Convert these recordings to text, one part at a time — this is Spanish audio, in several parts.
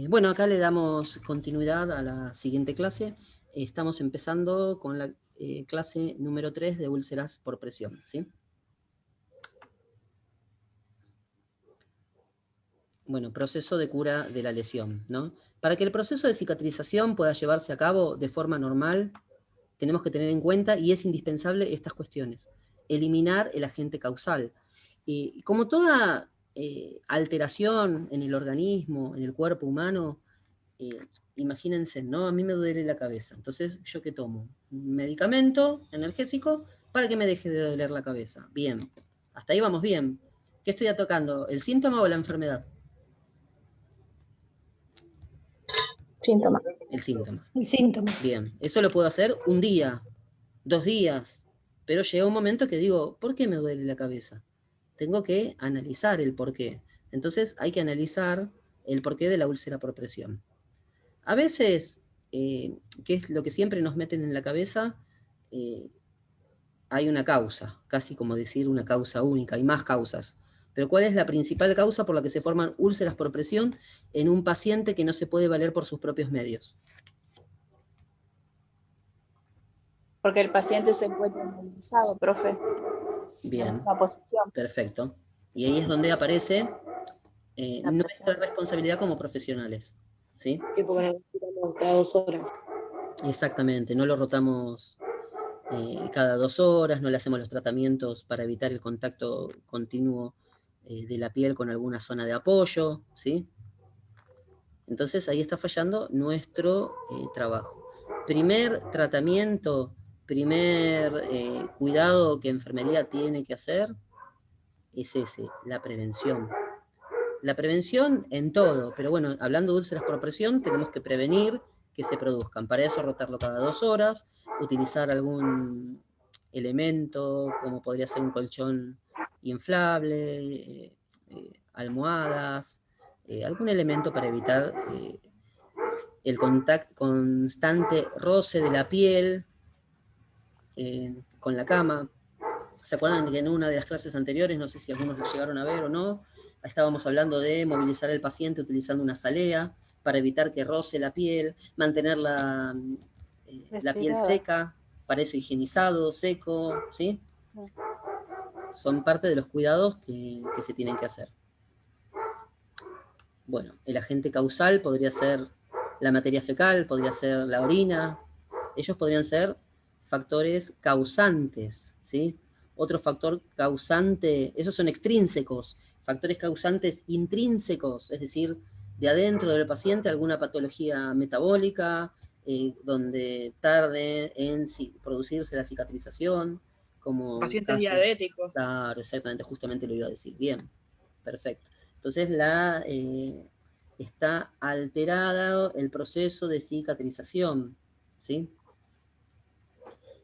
Bueno, acá le damos continuidad a la siguiente clase. Estamos empezando con la clase número 3 de úlceras por presión, ¿sí? Bueno, proceso de cura de la lesión, ¿no? Para que el proceso de cicatrización pueda llevarse a cabo de forma normal, tenemos que tener en cuenta, y es indispensable, estas cuestiones. Eliminar el agente causal. Como toda alteración en el organismo, en el cuerpo humano, imagínense, ¿no? A mí me duele la cabeza. Entonces, ¿yo qué tomo? Un medicamento energésico para que me deje de doler la cabeza. Bien. Hasta ahí vamos bien. ¿Qué estoy atacando? ¿El síntoma o la enfermedad? Síntoma. El síntoma. El síntoma. Bien. Eso lo puedo hacer un día, 2 días. Pero llega un momento que digo, ¿por qué me duele la cabeza? Tengo que analizar el por qué. Entonces, hay que analizar el porqué de la úlcera por presión. A veces, que es lo que siempre nos meten en la cabeza, hay una causa, casi como decir una causa única, hay más causas. Pero ¿cuál es la principal causa por la que se forman úlceras por presión en un paciente que no se puede valer por sus propios medios? Porque el paciente se encuentra inmovilizado, profe. Bien, en una posición. Perfecto. Y ahí es donde aparece nuestra responsabilidad como profesionales, ¿sí? Sí, porque nos tiramos cada 2 horas. Exactamente, no lo rotamos cada 2 horas, no le hacemos los tratamientos para evitar el contacto continuo de la piel con alguna zona de apoyo, ¿sí? Entonces ahí está fallando nuestro trabajo. Primer tratamiento, primer cuidado que enfermería tiene que hacer es ese, la prevención. La prevención en todo, pero bueno, hablando de úlceras por presión, tenemos que prevenir que se produzcan. Para eso rotarlo cada 2 horas, utilizar algún elemento, como podría ser un colchón inflable, almohadas, algún elemento para evitar el constante roce de la piel con la cama. ¿Se acuerdan que en una de las clases anteriores, no sé si algunos lo llegaron a ver o no, estábamos hablando de movilizar al paciente utilizando una salea para evitar que roce la piel, mantener la piel seca, para eso higienizado, seco, ¿sí? Son parte de los cuidados que se tienen que hacer. Bueno, el agente causal podría ser la materia fecal, podría ser la orina, ellos podrían ser factores causantes, ¿sí? Otro factor causante, esos son extrínsecos, factores causantes intrínsecos, es decir, de adentro del paciente alguna patología metabólica, donde tarde en producirse la cicatrización, como pacientes diabéticos. Claro, exactamente, justamente lo iba a decir. Bien, perfecto. Entonces está alterado el proceso de cicatrización, ¿sí?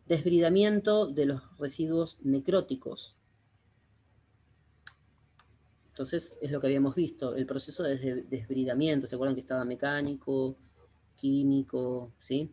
Desbridamiento de los residuos necróticos. Entonces, es lo que habíamos visto, el proceso de desbridamiento. ¿Se acuerdan que estaba mecánico, químico, ¿sí?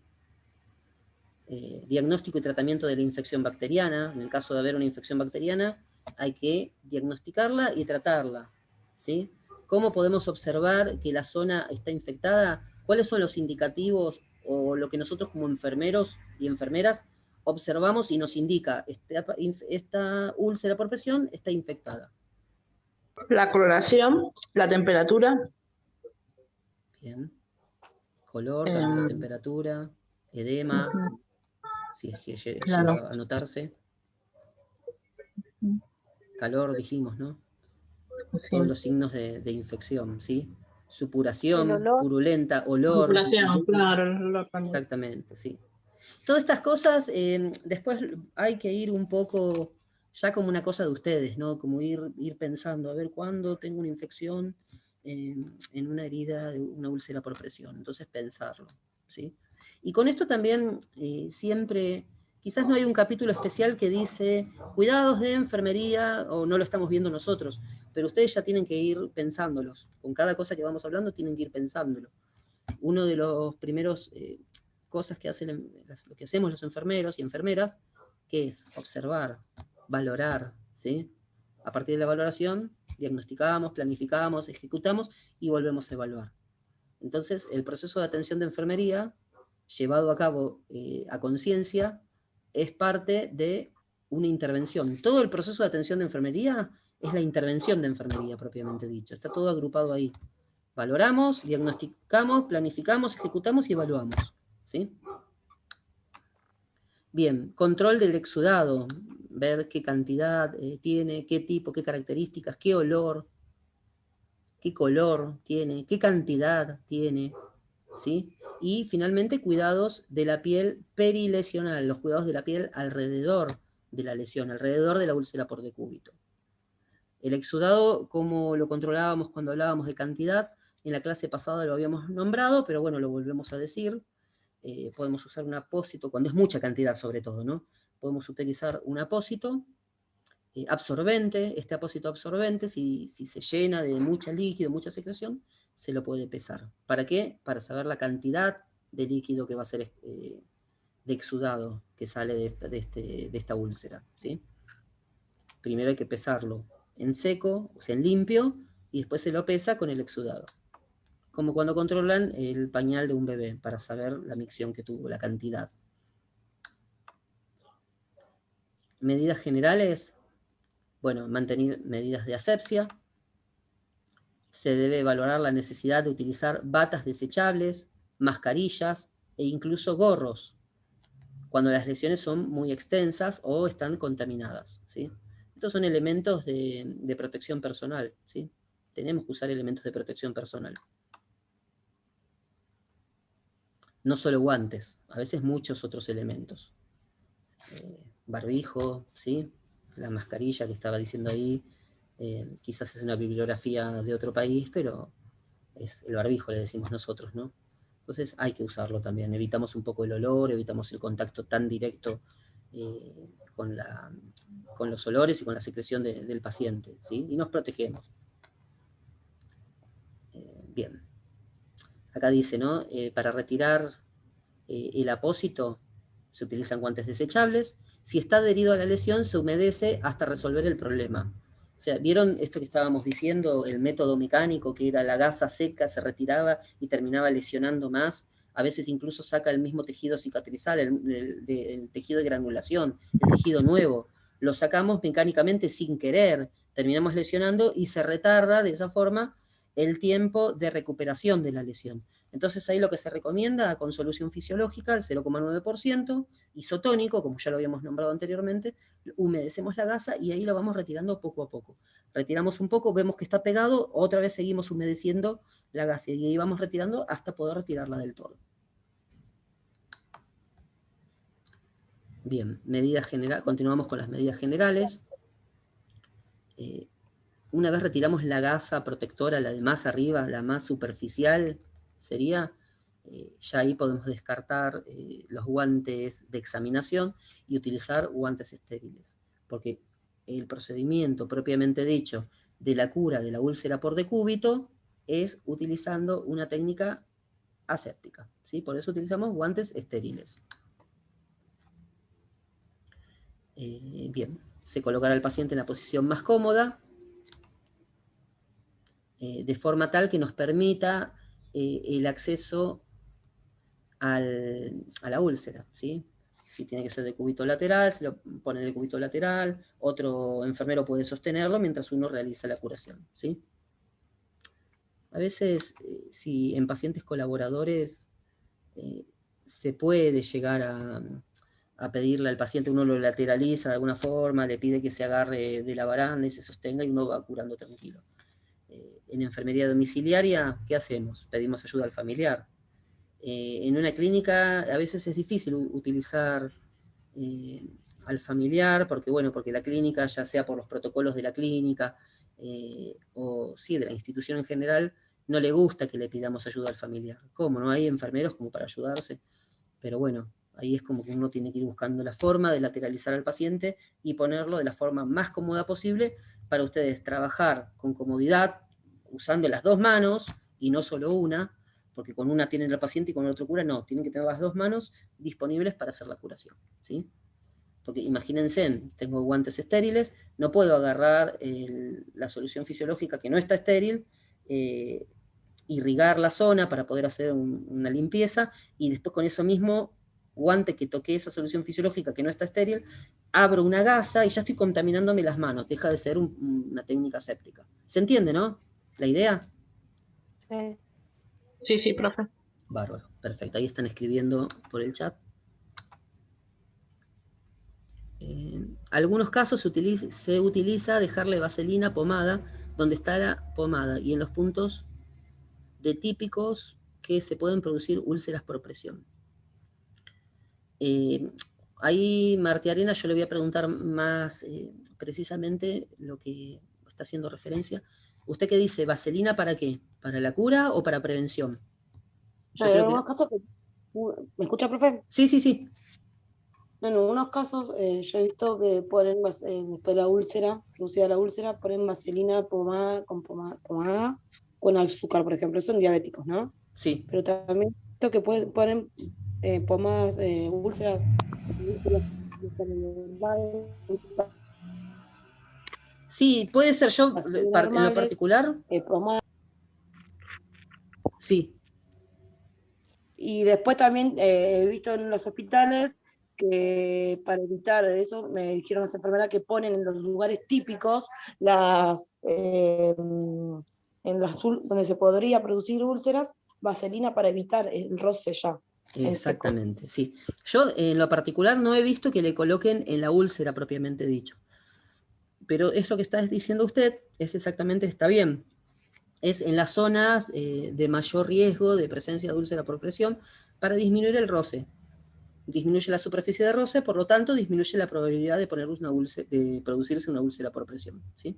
Diagnóstico y tratamiento de la infección bacteriana. En el caso de haber una infección bacteriana, hay que diagnosticarla y tratarla, ¿sí? ¿Cómo podemos observar que la zona está infectada? ¿Cuáles son los indicativos o lo que nosotros como enfermeros y enfermeras observamos y nos indica esta úlcera por presión está infectada? La coloración, la temperatura. Bien. Color, la temperatura, edema, si es que llega a notarse. Calor, dijimos, ¿no? Sí. Todos los signos de infección, ¿sí? Supuración, purulenta, olor. Supuración, claro, el olor también. Exactamente, sí. Todas estas cosas, después hay que ir un poco, ya como una cosa de ustedes, ¿no? Como ir pensando, a ver, ¿cuándo tengo una infección en una herida de una úlcera por presión? Entonces pensarlo, ¿sí? Y con esto también siempre, quizás no hay un capítulo especial que dice cuidados de enfermería, o no lo estamos viendo nosotros, pero ustedes ya tienen que ir pensándolos. Con cada cosa que vamos hablando tienen que ir pensándolo. Uno de los primeros cosas que lo que hacemos los enfermeros y enfermeras, que es observar, valorar, ¿sí? A partir de la valoración, diagnosticamos, planificamos, ejecutamos y volvemos a evaluar. Entonces, el proceso de atención de enfermería, llevado a cabo a conciencia, es parte de una intervención. Todo el proceso de atención de enfermería es la intervención de enfermería, propiamente dicho. Está todo agrupado ahí. Valoramos, diagnosticamos, planificamos, ejecutamos y evaluamos, ¿sí? Bien, control del exudado, ver qué cantidad tiene, qué tipo, qué características, qué olor, qué color tiene, qué cantidad tiene, ¿sí? Y finalmente cuidados de la piel perilesional, los cuidados de la piel alrededor de la lesión, alrededor de la úlcera por decúbito. El exudado, como lo controlábamos cuando hablábamos de cantidad, en la clase pasada lo habíamos nombrado, pero bueno, lo volvemos a decir. Podemos usar un apósito, cuando es mucha cantidad sobre todo, ¿no? Podemos utilizar un apósito absorbente. Este apósito absorbente, si se llena de mucho líquido, mucha secreción, se lo puede pesar. ¿Para qué? Para saber la cantidad de líquido que va a ser de exudado que sale de esta úlcera, ¿sí? Primero hay que pesarlo en seco, o sea, en limpio, y después se lo pesa con el exudado. Como cuando controlan el pañal de un bebé, para saber la micción que tuvo, la cantidad. Medidas generales, bueno, mantener medidas de asepsia. Se debe valorar la necesidad de utilizar batas desechables, mascarillas e incluso gorros, cuando las lesiones son muy extensas o están contaminadas, ¿sí? Estos son elementos de protección personal, ¿sí? Tenemos que usar elementos de protección personal. No solo guantes, a veces muchos otros elementos. Barbijo, ¿sí? La mascarilla que estaba diciendo ahí, quizás es una bibliografía de otro país, pero es el barbijo, le decimos nosotros, ¿no? Entonces hay que usarlo también. Evitamos un poco el olor, evitamos el contacto tan directo con los olores y con la secreción del paciente, ¿sí? Y nos protegemos. Bien. Acá dice, ¿no? Para retirar el apósito se utilizan guantes desechables. Si está adherido a la lesión, se humedece hasta resolver el problema. O sea, ¿vieron esto que estábamos diciendo? El método mecánico, que era la gasa seca, se retiraba y terminaba lesionando más. A veces incluso saca el mismo tejido cicatrizal, el tejido de granulación, el tejido nuevo. Lo sacamos mecánicamente sin querer, terminamos lesionando y se retarda de esa forma el tiempo de recuperación de la lesión. Entonces ahí lo que se recomienda con solución fisiológica, el 0,9%, isotónico, como ya lo habíamos nombrado anteriormente, humedecemos la gasa y ahí lo vamos retirando poco a poco. Retiramos un poco, vemos que está pegado, otra vez seguimos humedeciendo la gasa y ahí vamos retirando hasta poder retirarla del todo. Bien, medidas generales, continuamos con las medidas generales. Una vez retiramos la gasa protectora, la de más arriba, la más superficial, sería, ya ahí podemos descartar los guantes de examinación y utilizar guantes estériles, porque el procedimiento propiamente dicho de la cura de la úlcera por decúbito es utilizando una técnica aséptica, ¿sí? Por eso utilizamos guantes estériles. Bien, se colocará al paciente en la posición más cómoda, de forma tal que nos permita el acceso a la úlcera, ¿sí? Si tiene que ser de cúbito lateral, se lo pone de cúbito lateral, otro enfermero puede sostenerlo mientras uno realiza la curación, ¿sí? A veces, si en pacientes colaboradores se puede llegar a pedirle al paciente, uno lo lateraliza de alguna forma, le pide que se agarre de la baranda y se sostenga y uno va curando tranquilo. En enfermería domiciliaria, ¿qué hacemos? Pedimos ayuda al familiar. En una clínica a veces es difícil utilizar al familiar, porque bueno, porque la clínica, ya sea por los protocolos de la clínica, o sí, de la institución en general, no le gusta que le pidamos ayuda al familiar. ¿Cómo? ¿No hay enfermeros como para ayudarse? Pero bueno, ahí es como que uno tiene que ir buscando la forma de lateralizar al paciente y ponerlo de la forma más cómoda posible para ustedes trabajar con comodidad, usando las dos manos y no solo una, porque con una tienen al paciente y con el otro cura, no, tienen que tener las dos manos disponibles para hacer la curación, ¿sí? Porque imagínense, tengo guantes estériles, no puedo agarrar la solución fisiológica que no está estéril irrigar la zona para poder hacer una limpieza, y después con eso mismo, o antes que toque esa solución fisiológica que no está estéril, abro una gasa y ya estoy contaminándome las manos, deja de ser una técnica séptica. ¿Se entiende, no? ¿La idea? Sí, sí, profe. Bárbaro, perfecto. Ahí están escribiendo por el chat. En algunos casos se utiliza dejarle vaselina pomada donde está la pomada y en los puntos de típicos que se pueden producir úlceras por presión. Ahí, Martí Arena, yo le voy a preguntar más precisamente lo que está haciendo referencia. ¿Usted qué dice? ¿Vaselina para qué? ¿Para la cura o para prevención? Yo En creo algunos que... casos, ¿me escucha, profe? Sí, sí, sí. En algunos casos yo he visto que ponen, después de la úlcera, producida la úlcera, ponen vaselina pomada pomada con azúcar, por ejemplo. Son diabéticos, ¿no? Sí. Pero también he visto que ponen pomadas, úlceras. Sí, puede ser yo, Así en lo normales, particular, pomadas. sí. Y después también he visto en los hospitales que para evitar eso, me dijeron las enfermeras que ponen en los lugares típicos donde se podría producir úlceras, vaselina para evitar el roce ya. Exactamente, sí. Yo en lo particular no he visto que le coloquen en la úlcera propiamente dicho. Pero esto que está diciendo usted es exactamente, está bien. Es en las zonas de mayor riesgo de presencia de úlcera por presión para disminuir el roce. Disminuye la superficie de roce, por lo tanto disminuye la probabilidad de producirse una úlcera por presión. ¿Sí?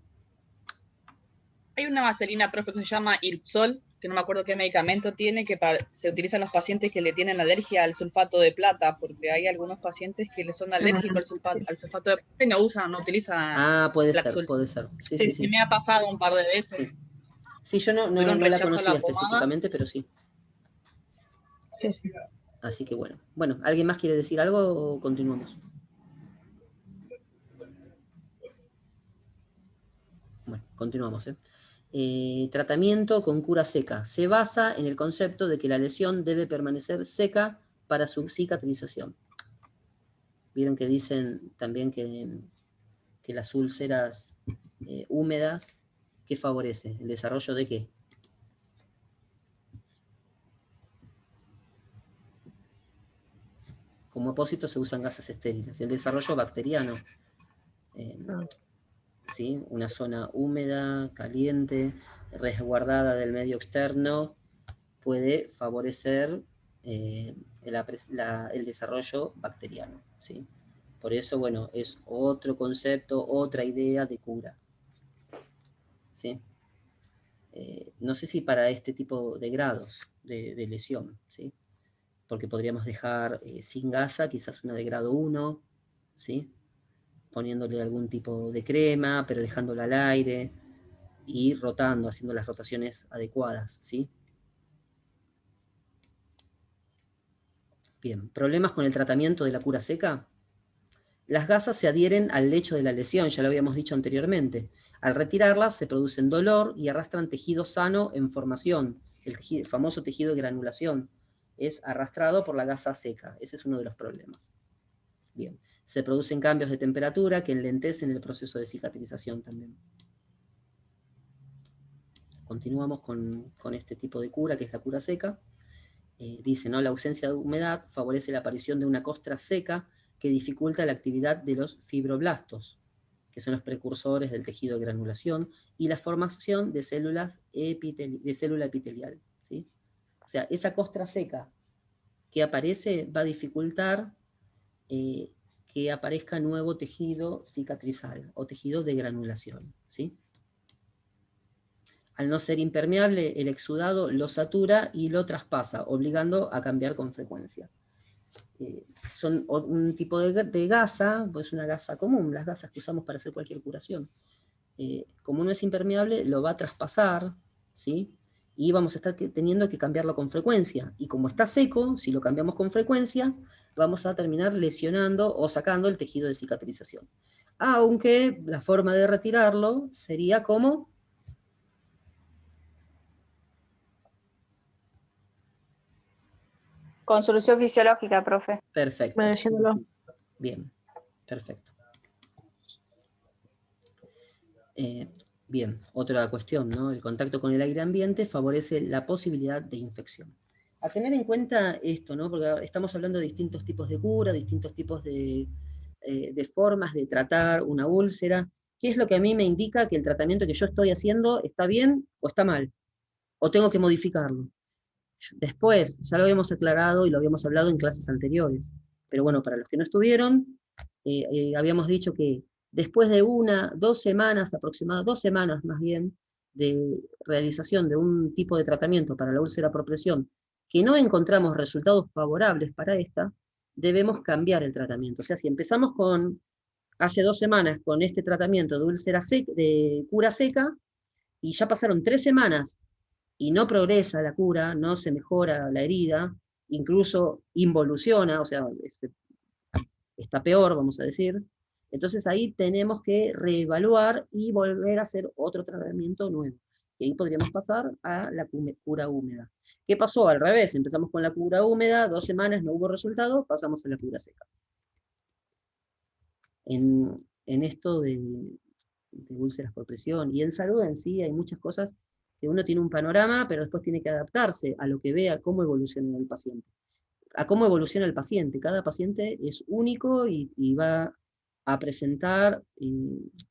Hay una vaselina, profe, que se llama Irpsol, que no me acuerdo qué medicamento tiene, que se utiliza en los pacientes que le tienen alergia al sulfato de plata, porque hay algunos pacientes que le son alérgicos al sulfato de plata y no utilizan Ah, puede ser, Flaxul. puede ser. Sí, Sí, sí, sí. me ha pasado un par de veces. Sí, sí, yo no la conocía específicamente, pero sí. Sí, sí. Así que bueno. Bueno, ¿alguien más quiere decir algo o continuamos? Bueno, continuamos. Tratamiento con cura seca. Se basa en el concepto de que la lesión debe permanecer seca para su cicatrización. Vieron que dicen también que las úlceras húmedas, ¿qué favorece? ¿El desarrollo de qué? Como apósito se usan gasas estériles. El desarrollo bacteriano. ¿Sí? Una zona húmeda, caliente, resguardada del medio externo, puede favorecer el desarrollo bacteriano. ¿Sí? Por eso, bueno, es otro concepto, otra idea de cura. ¿Sí? No sé si para este tipo de grados de lesión, ¿sí? Porque podríamos dejar sin gasa, quizás una de grado 1, ¿sí? Poniéndole algún tipo de crema, pero dejándola al aire y rotando, haciendo las rotaciones adecuadas, ¿sí? Bien, ¿problemas con el tratamiento de la cura seca? Las gasas se adhieren al lecho de la lesión, ya lo habíamos dicho anteriormente. Al retirarlas se producen dolor y arrastran tejido sano en formación. El famoso tejido de granulación es arrastrado por la gasa seca. Ese es uno de los problemas. Bien, se producen cambios de temperatura que enlentecen el proceso de cicatrización también. Continuamos con este tipo de cura, que es la cura seca. Dice, ¿no? La ausencia de humedad favorece la aparición de una costra seca que dificulta la actividad de los fibroblastos, que son los precursores del tejido de granulación, y la formación de célula epitelial. ¿Sí? O sea, esa costra seca que aparece va a dificultar que aparezca nuevo tejido cicatrizal o tejido de granulación. ¿Sí? Al no ser impermeable, el exudado lo satura y lo traspasa, obligando a cambiar con frecuencia. Son un tipo de gasa, pues una gasa común, las gasas que usamos para hacer cualquier curación. Como no es impermeable, lo va a traspasar, ¿sí? Y vamos a estar teniendo que cambiarlo con frecuencia. Y como está seco, si lo cambiamos con frecuencia, vamos a terminar lesionando o sacando el tejido de cicatrización. Aunque la forma de retirarlo sería como Con solución fisiológica, profe. Perfecto. Obedeciéndolo. Bien, perfecto. Bien, otra cuestión, ¿no? El contacto con el aire ambiente favorece la posibilidad de infección. A tener en cuenta esto, ¿no? Porque estamos hablando de distintos tipos de cura, distintos tipos de formas de tratar una úlcera. ¿Qué es lo que a mí me indica que el tratamiento que yo estoy haciendo está bien o está mal? ¿O tengo que modificarlo? Después, ya lo habíamos aclarado y lo habíamos hablado en clases anteriores. Pero bueno, para los que no estuvieron, habíamos dicho que después de 2 semanas aproximadamente, 2 semanas más bien, de realización de un tipo de tratamiento para la úlcera por presión, que no encontramos resultados favorables para esta, debemos cambiar el tratamiento. O sea, si empezamos hace 2 semanas con este tratamiento de úlcera seca, de cura seca, y ya pasaron 3 semanas y no progresa la cura, no se mejora la herida, incluso involuciona, o sea, está peor, vamos a decir. Entonces ahí tenemos que reevaluar y volver a hacer otro tratamiento nuevo. Y ahí podríamos pasar a la cura húmeda. ¿Qué pasó? Al revés, empezamos con la cura húmeda, 2 semanas no hubo resultado, pasamos a la cura seca. En esto de úlceras por presión y en salud en sí hay muchas cosas que uno tiene un panorama, pero después tiene que adaptarse a lo que vea cómo evoluciona el paciente. A cómo evoluciona el paciente. Cada paciente es único y va a presentar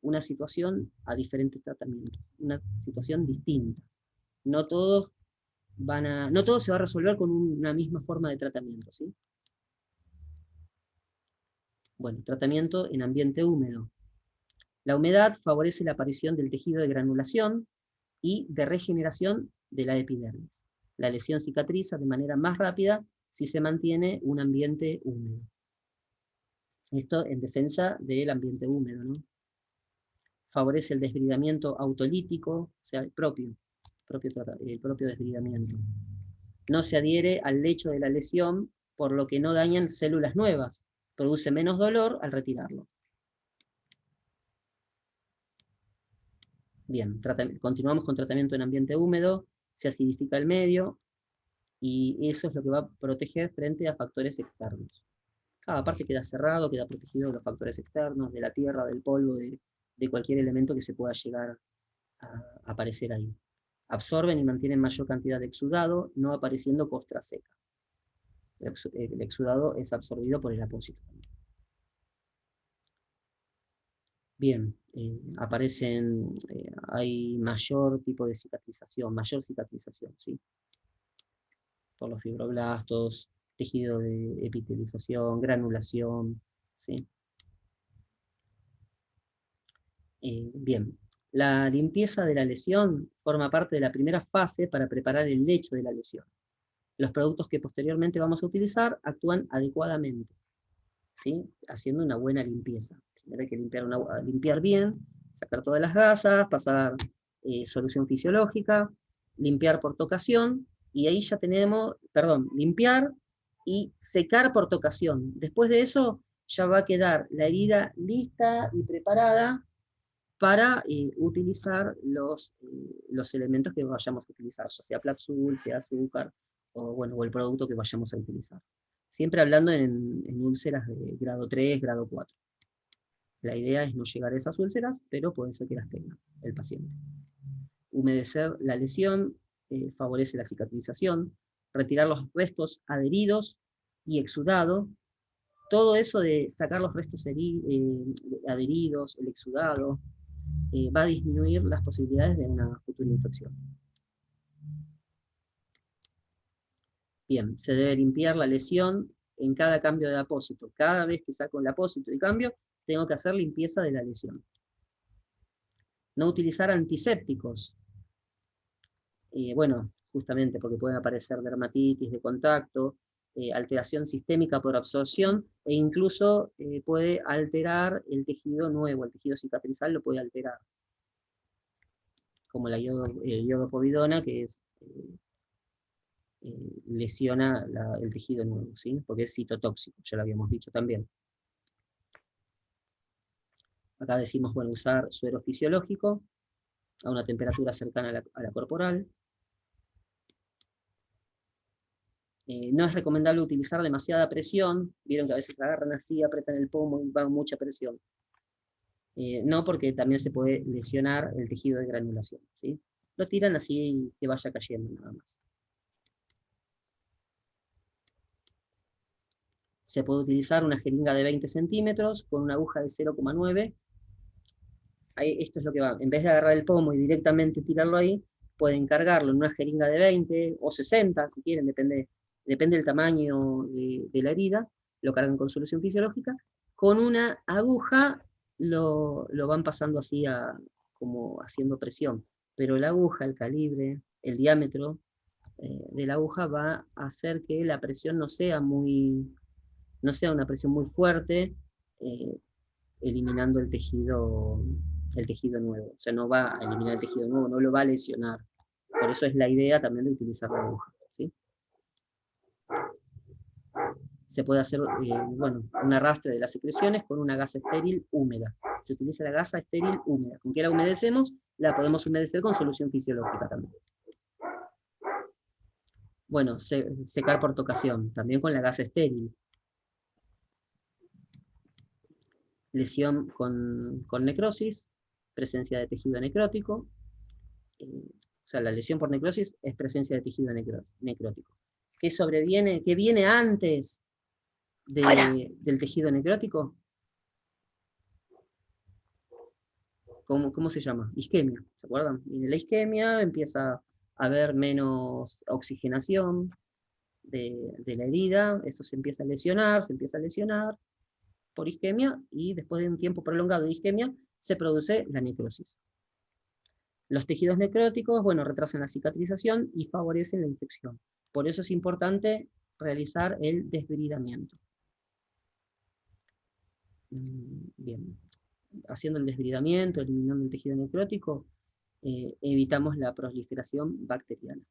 una situación a diferentes tratamientos, una situación distinta. No todo se va a resolver con una misma forma de tratamiento, ¿sí? Bueno, tratamiento en ambiente húmedo. La humedad favorece la aparición del tejido de granulación y de regeneración de la epidermis. La lesión cicatriza de manera más rápida si se mantiene un ambiente húmedo. Esto en defensa del ambiente húmedo, ¿no? Favorece el desbridamiento autolítico, o sea, el propio desbridamiento. No se adhiere al lecho de la lesión, por lo que no dañan células nuevas. Produce menos dolor al retirarlo. Bien, continuamos con tratamiento en ambiente húmedo, se acidifica el medio, y eso es lo que va a proteger frente a factores externos. Cada parte queda cerrado, queda protegido de los factores externos, de la tierra, del polvo, de cualquier elemento que se pueda llegar a aparecer ahí. Absorben y mantienen mayor cantidad de exudado, no apareciendo costra seca. El exudado es absorbido por el apósito. Bien, hay mayor tipo de cicatrización, ¿sí? Por los fibroblastos, tejido de epitelización, granulación, ¿sí? Bien, la limpieza de la lesión forma parte de la primera fase para preparar el lecho de la lesión. Los productos que posteriormente vamos a utilizar actúan adecuadamente, ¿sí? Haciendo una buena limpieza. Primero hay que limpiar bien, sacar todas las gasas, pasar solución fisiológica, limpiar por tocación, y ahí ya tenemos, limpiar y secar por tocación. Después de eso ya va a quedar la herida lista y preparada para utilizar los elementos que vayamos a utilizar, ya sea Plaxul, sea azúcar, o el producto que vayamos a utilizar. Siempre hablando en úlceras de grado 3, grado 4. La idea es no llegar a esas úlceras, pero puede ser que las tenga el paciente. Humedecer la lesión favorece la cicatrización, retirar los restos adheridos y exudado. Todo eso de sacar los restos adheridos, el exudado, va a disminuir las posibilidades de una futura infección. Bien, se debe limpiar la lesión en cada cambio de apósito. Cada vez que saco el apósito y cambio, tengo que hacer limpieza de la lesión. No utilizar antisépticos. Bueno, justamente porque pueden aparecer dermatitis de contacto, alteración sistémica por absorción, e incluso puede alterar el tejido nuevo, el tejido cicatrizal lo puede alterar. Como la iodopovidona, que lesiona el tejido nuevo, ¿sí? Porque es citotóxico, ya lo habíamos dicho también. Acá decimos, bueno, usar suero fisiológico a una temperatura cercana a la corporal. No es recomendable utilizar demasiada presión, vieron que a veces agarran así, apretan el pomo y va mucha presión. No, porque también se puede lesionar el tejido de granulación, ¿sí? Lo tiran así que vaya cayendo nada más. Se puede utilizar una jeringa de 20 centímetros con una aguja de 0,9. Esto es lo que va. En vez de agarrar el pomo y directamente tirarlo ahí, pueden cargarlo en una jeringa de 20 o 60, si quieren, depende del tamaño de la herida. Lo cargan con solución fisiológica. Con una aguja lo van pasando así como haciendo presión. Pero la aguja, el calibre, el diámetro de la aguja va a hacer que la presión no sea una presión muy fuerte, eliminando el tejido nuevo. O sea, no va a eliminar el tejido nuevo, no lo va a lesionar. Por eso es la idea también de utilizar la aguja, ¿sí? Se puede hacer un arrastre de las secreciones con una gasa estéril húmeda. Se utiliza la gasa estéril húmeda. ¿Con qué la humedecemos? La podemos humedecer con solución fisiológica también. Bueno, secar por tocación, también con la gasa estéril. Lesión con necrosis, presencia de tejido necrótico. O sea, la lesión por necrosis es presencia de tejido necrótico. ¿Qué sobreviene? ¿Qué viene antes del tejido necrótico? ¿Cómo se llama? Isquemia, ¿se acuerdan? Y de la isquemia empieza a haber menos oxigenación de la herida, eso se empieza a lesionar por isquemia, y después de un tiempo prolongado de isquemia, se produce la necrosis. Los tejidos necróticos, retrasan la cicatrización y favorecen la infección. Por eso es importante realizar el desbridamiento. Bien. Haciendo el desbridamiento, eliminando el tejido necrótico, evitamos la proliferación bacteriana.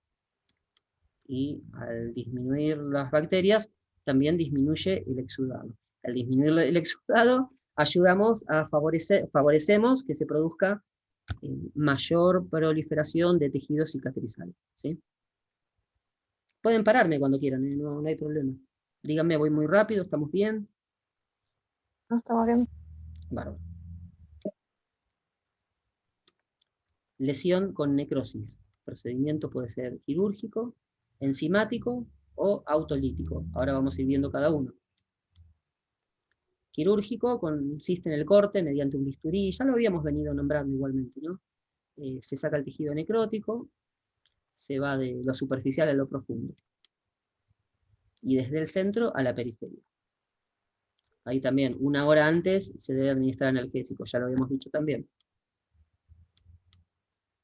Y al disminuir las bacterias, también disminuye el exudado. Al disminuir el exudado, favorecemos que se produzca mayor proliferación de tejido cicatrizal, ¿sí? Pueden pararme cuando quieran, no hay problema. Díganme, voy muy rápido, ¿estamos bien? No, estamos bien. Bárbaro. Lesión con necrosis. Procedimiento puede ser quirúrgico, enzimático o autolítico. Ahora vamos a ir viendo cada uno. Quirúrgico consiste en el corte mediante un bisturí, ya lo habíamos venido nombrando igualmente, ¿no? Se saca el tejido necrótico, se va de lo superficial a lo profundo, y desde el centro a la periferia. Ahí también, 1 hora antes se debe administrar analgésico, ya lo habíamos dicho también.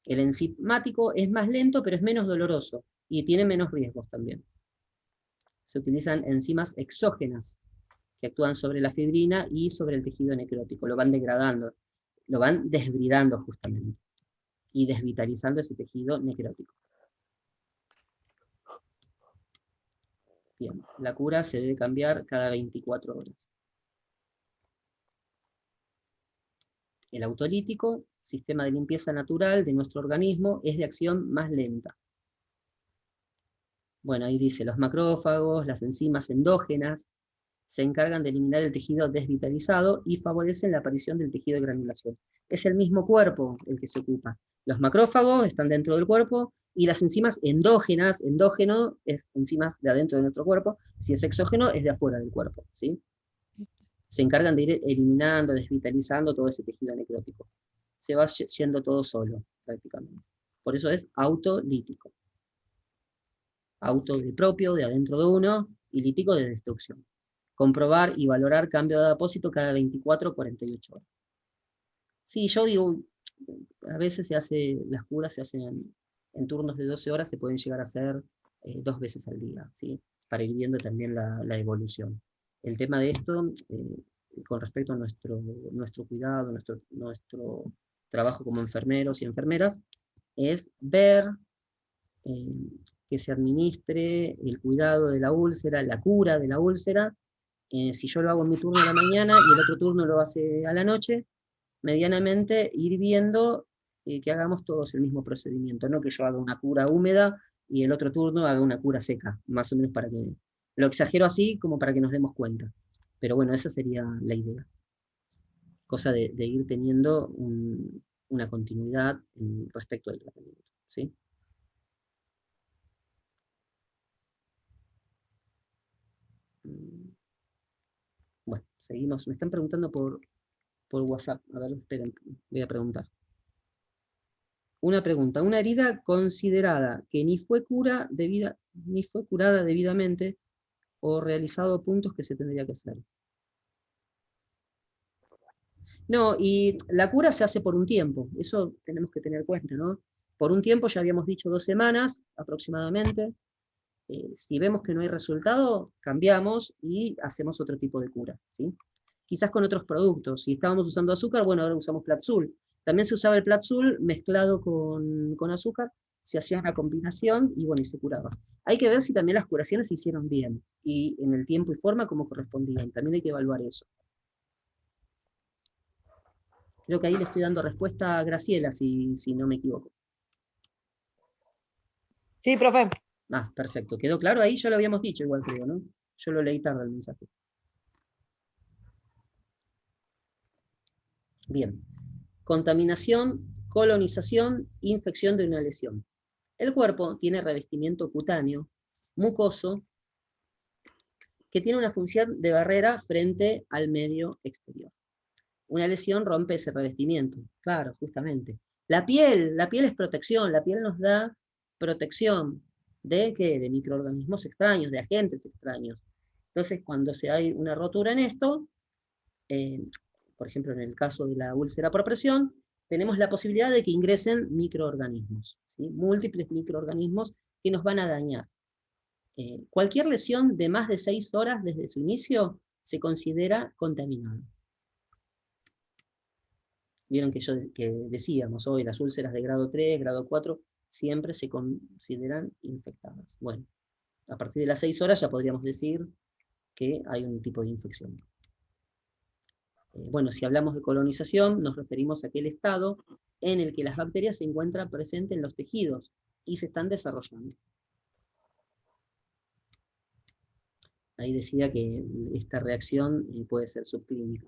El enzimático es más lento, pero es menos doloroso, y tiene menos riesgos también. Se utilizan enzimas exógenas, que actúan sobre la fibrina y sobre el tejido necrótico, lo van degradando, lo van desbridando justamente, y desvitalizando ese tejido necrótico. Bien, la cura se debe cambiar cada 24 horas. El autolítico, sistema de limpieza natural de nuestro organismo, es de acción más lenta. Bueno, ahí dice, los macrófagos, las enzimas endógenas, se encargan de eliminar el tejido desvitalizado y favorecen la aparición del tejido de granulación. Es el mismo cuerpo el que se ocupa. Los macrófagos están dentro del cuerpo, y las enzimas endógenas, endógeno es enzimas de adentro de nuestro cuerpo, si es exógeno es de afuera del cuerpo, ¿sí? Se encargan de ir eliminando, desvitalizando todo ese tejido necrótico. Se va yendo todo solo, prácticamente. Por eso es autolítico. Auto de propio, de adentro de uno, y lítico de destrucción. Comprobar y valorar cambio de apósito cada 24 o 48 horas. Sí, yo digo, a veces las curas se hacen en turnos de 12 horas, se pueden llegar a hacer 2 veces al día, ¿sí? Para ir viendo también la evolución. El tema de esto, con respecto a nuestro cuidado, nuestro trabajo como enfermeros y enfermeras, es ver que se administre el cuidado de la úlcera, la cura de la úlcera. Si yo lo hago en mi turno a la mañana y el otro turno lo hace a la noche, medianamente ir viendo que hagamos todos el mismo procedimiento, no que yo haga una cura húmeda y el otro turno haga una cura seca, más o menos para que, lo exagero así como para que nos demos cuenta. Pero bueno, esa sería la idea. Cosa de ir teniendo una continuidad respecto del tratamiento, ¿sí? Bueno, seguimos. Me están preguntando por WhatsApp. A ver, esperen, voy a preguntar. Una pregunta. Una herida considerada que ni fue curada debidamente o realizado puntos que se tendría que hacer. No, y la cura se hace por un tiempo. Eso tenemos que tener cuenta, ¿no? Por un tiempo, ya habíamos dicho 2 semanas aproximadamente. Si vemos que no hay resultado, cambiamos y hacemos otro tipo de cura, ¿sí? Quizás con otros productos. Si estábamos usando azúcar, bueno, ahora usamos Platzul. También se usaba el Platzul mezclado con azúcar, se hacía una combinación y bueno, y se curaba. Hay que ver si también las curaciones se hicieron bien y en el tiempo y forma como correspondían. También hay que evaluar eso. Creo que ahí le estoy dando respuesta a Graciela, si no me equivoco. Sí, profe. Ah, perfecto. ¿Quedó claro ahí? Ya lo habíamos dicho igual, creo, ¿no? Yo lo leí tarde el mensaje. Bien. Contaminación, colonización, infección de una lesión. El cuerpo tiene revestimiento cutáneo, mucoso, que tiene una función de barrera frente al medio exterior. Una lesión rompe ese revestimiento, claro, justamente. La piel es protección, la piel nos da protección ¿de qué? De microorganismos extraños, de agentes extraños. Entonces, cuando se hay una rotura en esto, por ejemplo, en el caso de la úlcera por presión, tenemos la posibilidad de que ingresen microorganismos, ¿sí? Múltiples microorganismos que nos van a dañar. Cualquier lesión de más de 6 horas desde su inicio se considera contaminada. Vieron que decíamos hoy, las úlceras de grado 3, grado 4, siempre se consideran infectadas. Bueno, a partir de las 6 horas ya podríamos decir que hay un tipo de infección. Bueno, si hablamos de colonización, nos referimos a aquel estado en el que las bacterias se encuentran presentes en los tejidos y se están desarrollando. Ahí decía que esta reacción puede ser subclínica.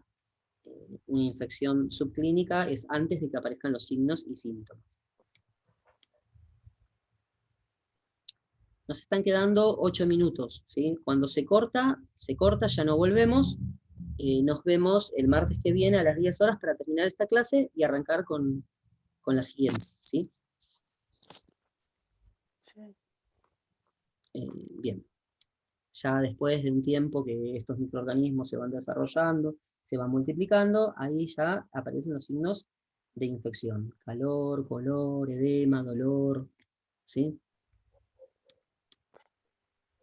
Una infección subclínica es antes de que aparezcan los signos y síntomas. Nos están quedando 8 minutos, ¿sí? Cuando se corta, ya no volvemos. Nos vemos el martes que viene a las 10 horas para terminar esta clase y arrancar con la siguiente, ¿sí? Sí. Bien. Ya después de un tiempo que estos microorganismos se van desarrollando, se van multiplicando, ahí ya aparecen los signos de infección. Calor, color, edema, dolor, ¿sí?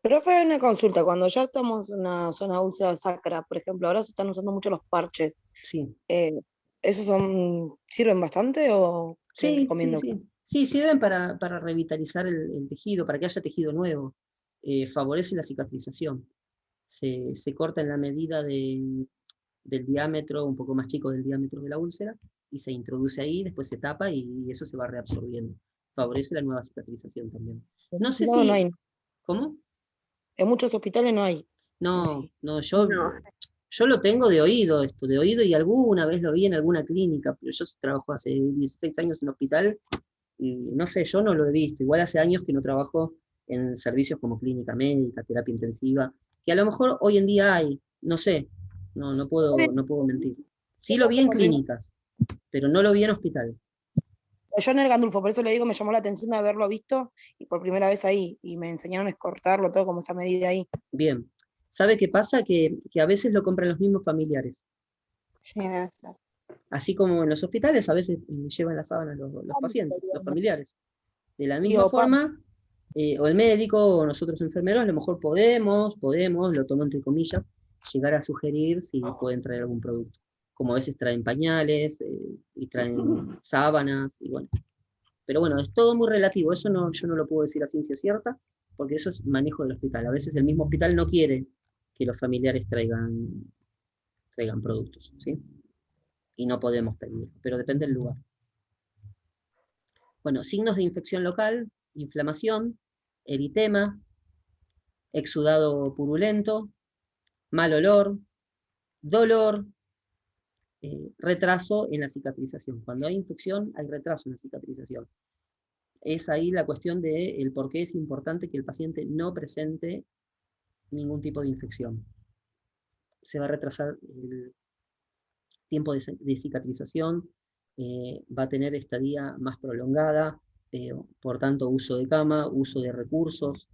Profe, una consulta. Cuando ya estamos en una zona úlcera sacra, por ejemplo, ahora se están usando mucho los parches. Sí. ¿Esos sirven bastante o qué Sí, recomiendo? Sí, sirven para revitalizar el tejido, para que haya tejido nuevo. Favorece la cicatrización. Se corta en la medida del diámetro, un poco más chico del diámetro de la úlcera, y se introduce ahí, después se tapa y eso se va reabsorbiendo. Favorece la nueva cicatrización también. No sé No, si... no hay. ¿Cómo? En muchos hospitales no hay. No, Sí. no, No. yo lo tengo de oído, y alguna vez lo vi en alguna clínica, pero yo trabajo hace 16 años en hospital, y no sé, yo no lo he visto. Igual hace años que no trabajo en servicios como clínica médica, terapia intensiva, que a lo mejor hoy en día hay, no sé, no puedo mentir. Sí lo vi en clínicas, pero no lo vi en hospital. Yo en el Gandulfo, por eso le digo, me llamó la atención de haberlo visto y por primera vez ahí, y me enseñaron a cortarlo todo como esa medida ahí. Bien. ¿Sabe qué pasa? Que a veces lo compran los mismos familiares. Sí, debe ser. Así como en los hospitales a veces llevan las sábanas los pacientes, los familiares. De la misma Digo, forma, o el médico o nosotros enfermeros, a lo mejor podemos, lo tomo entre comillas, llegar a sugerir si pueden traer algún producto. Como a veces traen pañales y traen sábanas, y bueno. Pero bueno, es todo muy relativo, eso yo no lo puedo decir a ciencia cierta, porque eso es manejo del hospital. A veces el mismo hospital no quiere que los familiares traigan productos, ¿sí? Y no podemos pedir, pero depende del lugar. Bueno, signos de infección local, inflamación, eritema, exudado purulento, mal olor, dolor, retraso en la cicatrización. Cuando hay infección, hay retraso en la cicatrización. Es ahí la cuestión del por qué es importante que el paciente no presente ningún tipo de infección. Se va a retrasar el tiempo de cicatrización, va a tener estadía más prolongada, por tanto uso de cama, uso de recursos,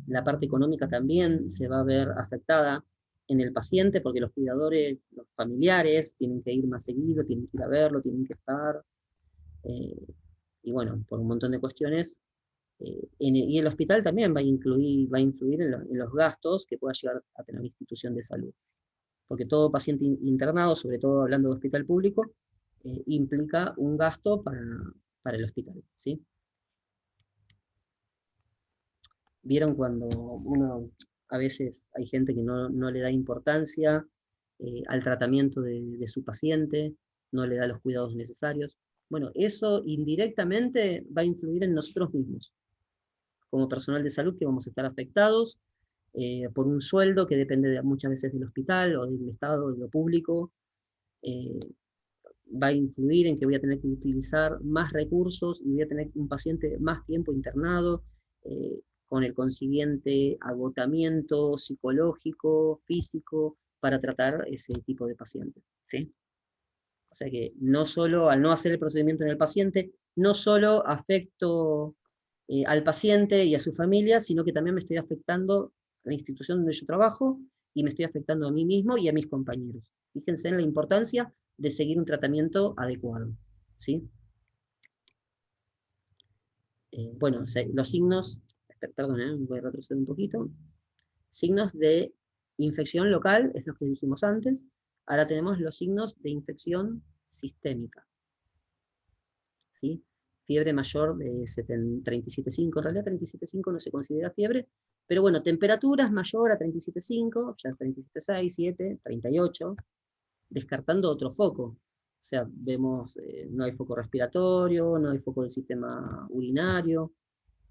la parte económica también se va a ver afectada en el paciente porque los cuidadores, los familiares, tienen que ir más seguido, tienen que ir a verlo, tienen que estar, y bueno, por un montón de cuestiones. Y el hospital también va a influir en los gastos que pueda llegar a tener la institución de salud. Porque todo paciente internado, sobre todo hablando de hospital público, implica un gasto para el hospital, ¿sí? Vieron cuando a veces hay gente que no le da importancia al tratamiento de su paciente, no le da los cuidados necesarios. Bueno, eso indirectamente va a influir en nosotros mismos, como personal de salud, que vamos a estar afectados por un sueldo que depende muchas veces del hospital o del Estado, de lo público. Va a influir en que voy a tener que utilizar más recursos y voy a tener un paciente más tiempo internado, con el consiguiente agotamiento psicológico, físico, para tratar ese tipo de pacientes, ¿sí? O sea que no solo, al no hacer el procedimiento en el paciente, no solo afecto al paciente y a su familia, sino que también me estoy afectando a la institución donde yo trabajo y me estoy afectando a mí mismo y a mis compañeros. Fíjense en la importancia de seguir un tratamiento adecuado, ¿sí? Bueno, los signos, perdón, voy a retroceder un poquito. Signos de infección local, es lo que dijimos antes. Ahora tenemos los signos de infección sistémica, ¿sí? Fiebre mayor de 37,5, en realidad 37,5 no se considera fiebre, pero bueno, temperaturas mayor a 37,5, ya 37,6, 7, 38, descartando otro foco. O sea, vemos, no hay foco respiratorio, no hay foco del sistema urinario,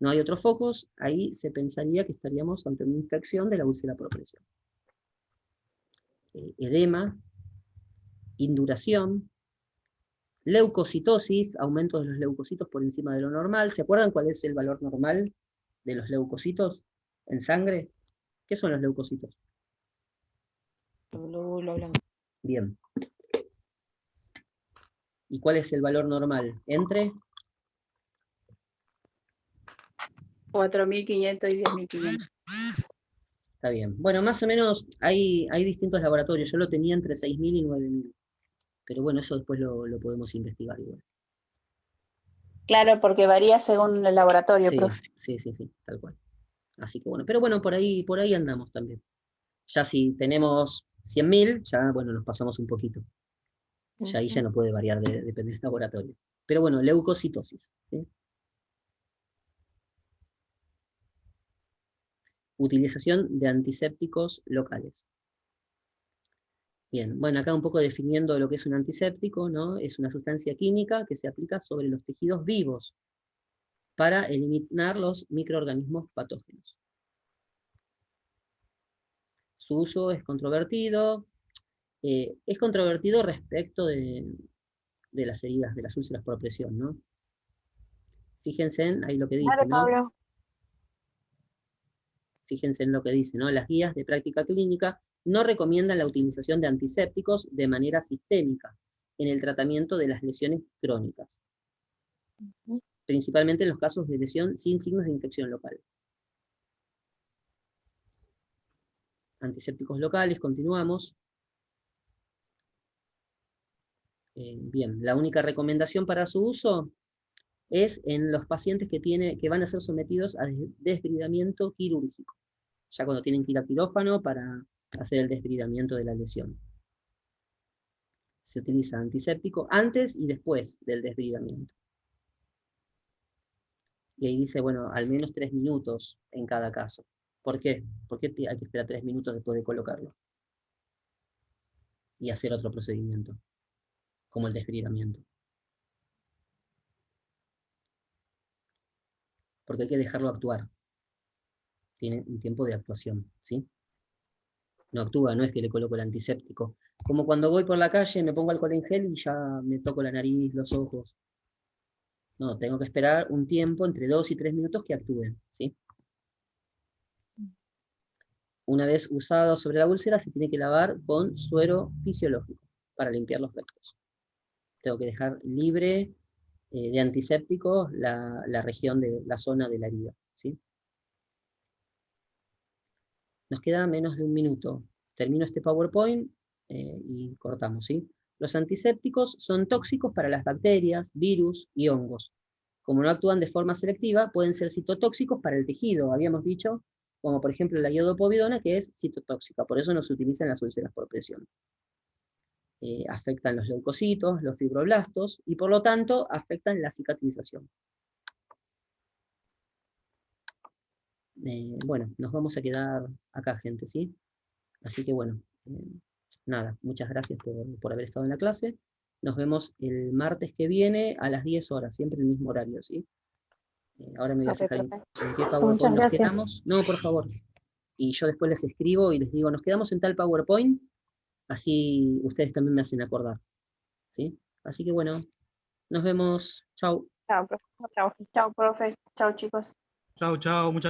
no hay otros focos, ahí se pensaría que estaríamos ante una infección de la úlcera por presión. Edema, induración, leucocitosis, aumento de los leucocitos por encima de lo normal. ¿Se acuerdan cuál es el valor normal de los leucocitos en sangre? ¿Qué son los leucocitos? Lo hablamos. Bien. ¿Y cuál es el valor normal? Entre 4.500 y 10.500. Está bien. Bueno, más o menos hay distintos laboratorios. Yo lo tenía entre 6.000 y 9.000. Pero bueno, eso después lo podemos investigar igual. Claro, porque varía según el laboratorio, Sí, profe. sí, tal cual. Así que bueno, pero bueno, por ahí andamos también. Ya si tenemos 100.000, ya bueno, nos pasamos un poquito. Ya ahí ya no puede variar, depende del laboratorio. Pero bueno, leucocitosis, ¿sí? Utilización de antisépticos locales. Bien, bueno, acá un poco definiendo lo que es un antiséptico, ¿no? Es una sustancia química que se aplica sobre los tejidos vivos para eliminar los microorganismos patógenos. Su uso es controvertido respecto de las heridas, de las úlceras por presión, ¿no? Fíjense en ahí lo que dice, Dale, ¿no? Pablo. Fíjense en lo que dice, ¿no? Las guías de práctica clínica no recomiendan la utilización de antisépticos de manera sistémica en el tratamiento de las lesiones crónicas, principalmente en los casos de lesión sin signos de infección local. Antisépticos locales, continuamos. Bien, la única recomendación para su uso es en los pacientes que van a ser sometidos a desbridamiento quirúrgico, ya cuando tienen que ir a quirófano para hacer el desbridamiento de la lesión. Se utiliza antiséptico antes y después del desbridamiento. Y ahí dice, bueno, al menos 3 minutos en cada caso. ¿Por qué? ¿Por qué hay que esperar 3 minutos después de colocarlo? Y hacer otro procedimiento, como el desbridamiento. porque hay que dejarlo actuar. Tiene un tiempo de actuación, ¿sí? No actúa, no es que le coloco el antiséptico. Como cuando voy por la calle, me pongo alcohol en gel y ya me toco la nariz, los ojos. No, tengo que esperar un tiempo, entre 2 y 3 minutos, que actúe, ¿sí? Una vez usado sobre la úlcera, se tiene que lavar con suero fisiológico para limpiar los rectos. Tengo que dejar libre de antisépticos la región de la zona de la herida, ¿sí? Nos queda menos de un minuto. Termino este PowerPoint y cortamos, ¿sí? Los antisépticos son tóxicos para las bacterias, virus y hongos. Como no actúan de forma selectiva, pueden ser citotóxicos para el tejido, habíamos dicho, como por ejemplo la iodopovidona, que es citotóxica, por eso no se utilizan las úlceras por presión. Afectan los leucocitos, los fibroblastos, y por lo tanto afectan la cicatrización. Bueno, nos vamos a quedar acá, gente, ¿sí? Así que bueno, nada, muchas gracias por haber estado en la clase. Nos vemos el martes que viene a las 10 horas, siempre el mismo horario, ¿sí? Ahora me voy a Ok, fijar en profe. qué Muchas PowerPoint nos gracias. quedamos. No, por favor. Y yo después les escribo y les digo, nos quedamos en tal PowerPoint, así ustedes también me hacen acordar, ¿sí? Así que bueno, nos vemos. Chau. Chao, profe. Chao. Chao, profe. Chao, chicos. Chao, chao, muchas